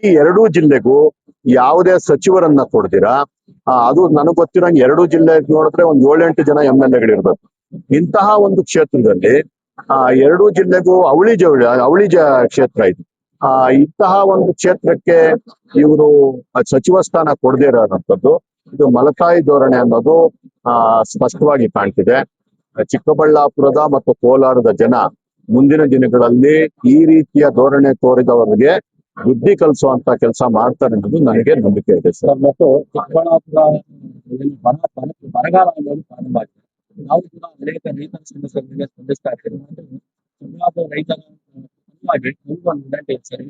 ಈ ಎರಡೂ ಜಿಲ್ಲೆಗೂ ಯಾವುದೇ ಸಚಿವರನ್ನ ಕೊಡ್ದಿರಾ ಅದು ನನಗೆ ಗೊತ್ತಿರೋಂಗೆ ಎರಡೂ ಜಿಲ್ಲೆ ನೋಡಿದ್ರೆ ಒಂದ್ 7-8 ಜನ MLA-ಗಳಿರ್ಬೇಕು. ಇಂತಹ ಒಂದು ಕ್ಷೇತ್ರದಲ್ಲಿ ಎರಡೂ ಜಿಲ್ಲೆಗೂ ಅವಳಿ ಕ್ಷೇತ್ರ ಇದು. ಇಂತಹ ಒಂದು ಕ್ಷೇತ್ರಕ್ಕೆ ಇವರು ಸಚಿವ ಸ್ಥಾನ ಕೊಡದೇ ಇರೋಂಥದ್ದು ಇದು ಮಲತಾಯಿ ಧೋರಣೆ ಅನ್ನೋದು ಸ್ಪಷ್ಟವಾಗಿ ಕಾಣ್ತಿದೆ. ಚಿಕ್ಕಬಳ್ಳಾಪುರದ ಮತ್ತು ಕೋಲಾರದ ಜನ ಮುಂದಿನ ದಿನಗಳಲ್ಲಿ ಈ ರೀತಿಯ ಧೋರಣೆ ತೋರಿದವರಿಗೆ ಬುದ್ಧಿ ಕಲಿಸುವಂತ ಕೆಲಸ ಮಾಡ್ತಾರೆ ಅನ್ನೋದು ನನಗೆ ನಂಬಿಕೆ ಇದೆ ಸರ್. ಮತ್ತು ಚಿಕ್ಕಬಳ್ಳಾಪುರ ಬರಗಾಲ ಅನ್ನೋದು ಪ್ರಾರಂಭ ಆಗಿದೆ. ನಾವು ಕೂಡ ಅನೇಕ ರೈತರ ಸಮಸ್ಯೆಗಳಿಗೆ ಸ್ಪಂದಿಸ್ತಾ ಇದ್ದೀವಿ. ಚಿಕ್ಕಬಳ್ಳಾಪುರ ರೈತರ ಸರ್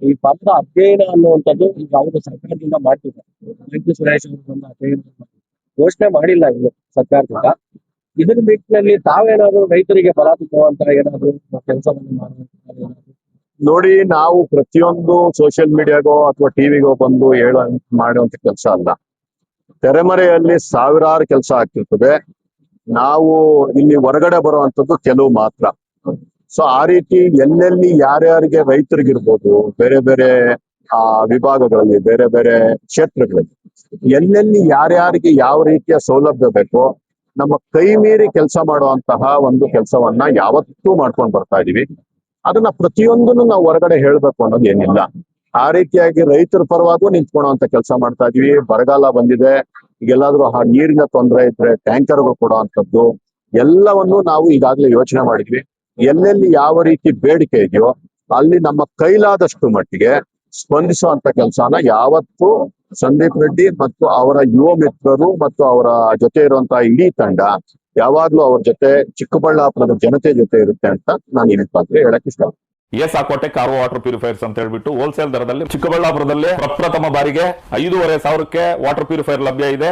ಈ ಬರದ ಅಧ್ಯಯನ ಅನ್ನುವಂಥದ್ದು ಈಗ ಅವರು ಸರ್ಕಾರದಿಂದ ಮಾಡ್ತಿದ್ದಾರೆ. ವೈದ್ಯ ಸುರೇಶ್ ಅವರು ಬಂದು ಅಧ್ಯಯನ ಘೋಷಣೆ ಮಾಡಿಲ್ಲ ಇನ್ನು ಸರ್ಕಾರದಿಂದ. ಇದರ ನಿಟ್ಟಿನಲ್ಲಿ ತಾವೇನಾದ್ರು ರೈತರಿಗೆ ಬಲ ತುಂಬುವಂತ ಏನಾದ್ರು ಕೆಲಸವನ್ನು ಮಾಡುವಂತ ನೋಡಿ, ನಾವು ಪ್ರತಿಯೊಂದು ಸೋಷಿಯಲ್ ಮೀಡಿಯಾಗೋ ಅಥವಾ ಟಿವಿಗೋ ಬಂದು ಮಾಡುವಂತ ಕೆಲಸ ಅಲ್ಲ. ತೆರೆಮರೆಯಲ್ಲಿ ಸಾವಿರಾರು ಕೆಲಸ ಆಗ್ತಿರ್ತದೆ. ನಾವು ಇಲ್ಲಿ ಹೊರಗಡೆ ಬರುವಂತದ್ದು ಕೆಲವು ಮಾತ್ರ. ಸೊ ಆ ರೀತಿ ಎಲ್ಲೆಲ್ಲಿ ಯಾರ್ಯಾರಿಗೆ ರೈತರಿಗಿರ್ಬೋದು, ಬೇರೆ ಬೇರೆ ವಿಭಾಗಗಳಲ್ಲಿ, ಬೇರೆ ಬೇರೆ ಕ್ಷೇತ್ರಗಳಲ್ಲಿ ಎಲ್ಲೆಲ್ಲಿ ಯಾರ್ಯಾರಿಗೆ ಯಾವ ರೀತಿಯ ಸೌಲಭ್ಯ ಬೇಕೋ ನಮ್ಮ ಕೈ ಮೀರಿ ಕೆಲಸ ಮಾಡುವಂತಹ ಒಂದು ಕೆಲಸವನ್ನ ಯಾವತ್ತೂ ಮಾಡ್ಕೊಂಡು ಬರ್ತಾ ಇದೀವಿ. ಅದನ್ನ ಪ್ರತಿಯೊಂದನ್ನು ನಾವು ಹೊರಗಡೆ ಹೇಳ್ಬೇಕು ಅನ್ನೋದು ಏನಿಲ್ಲ. ಆ ರೀತಿಯಾಗಿ ರೈತರ ಪರವಾಗೂ ನಿಂತ್ಕೊಳ್ಳುವಂತ ಕೆಲಸ ಮಾಡ್ತಾ ಇದೀವಿ. ಬರಗಾಲ ಬಂದಿದೆ, ಈಗೆಲ್ಲಾದ್ರೂ ನೀರಿನ ತೊಂದರೆ ಇದ್ರೆ ಟ್ಯಾಂಕರ್ಗಳು ಕೊಡುವಂಥದ್ದು ಎಲ್ಲವನ್ನು ನಾವು ಈಗಾಗಲೇ ಯೋಚನೆ ಮಾಡಿದ್ವಿ. ಎಲ್ಲೆಲ್ಲಿ ಯಾವ ರೀತಿ ಬೇಡಿಕೆ ಇದೆಯೋ ಅಲ್ಲಿ ನಮ್ಮ ಕೈಲಾದಷ್ಟು ಮಟ್ಟಿಗೆ ಸ್ಪಂದಿಸುವಂತ ಕೆಲಸನ ಯಾವತ್ತೂ ಸಂದೀಪ್ ರೆಡ್ಡಿ ಮತ್ತು ಅವರ ಯುವ ಮಿತ್ರರು ಮತ್ತು ಅವರ ಜೊತೆ ಇರುವಂತಹ ಇಡೀ ತಂಡ ಯಾವಾಗ್ಲೂ ಅವ್ರ ಜೊತೆ, ಚಿಕ್ಕಬಳ್ಳಾಪುರದ ಜನತೆ ಜೊತೆ ಇರುತ್ತೆ ಅಂತ ನಾನು ಈ ಮುಖಾಂತರ ಹೇಳಕ್ ಇಷ್ಟ. ಎಸ್ಆಕ್ವಾಟೆಕ್ ಆರ್ಒ ವಾಟರ್ ಪ್ಯೂರಿಫೈರ್ಸ್ ಅಂತ ಹೇಳ್ಬಿಟ್ಟು ಹೋಲ್ಸೇಲ್ ದರದಲ್ಲಿ ಚಿಕ್ಕಬಳ್ಳಾಪುರದಲ್ಲಿ ಪ್ರಪ್ರಥಮ ಬಾರಿಗೆ 5,500ಕ್ಕೆ ವಾಟರ್ ಪ್ಯೂರಿಫೈರ್ ಲಭ್ಯ ಇದೆ.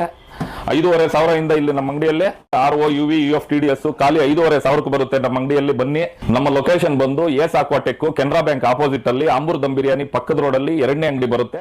5,500 ಇಂದ ಇಲ್ಲಿ ನಮ್ಮ ಅಂಗಡಿಯಲ್ಲಿ RO UV UF TDS ಖಾಲಿ 5,500ಕ್ಕೆ ಬರುತ್ತೆ. ನಮ್ಮ ಅಂಗಡಿಯಲ್ಲಿ ಬನ್ನಿ. ನಮ್ಮ ಲೊಕೇಶನ್ ಬಂದು S Aquatech Canara bank opposite ಅಲ್ಲಿ ಆಂಬೂರ್ ದಮ್ ಬಿರಿಯಾನಿ ಪಕ್ಕದ ರೋಡ್ ಅಲ್ಲಿ 2ನೇ ಅಂಗಡಿ ಬರುತ್ತೆ.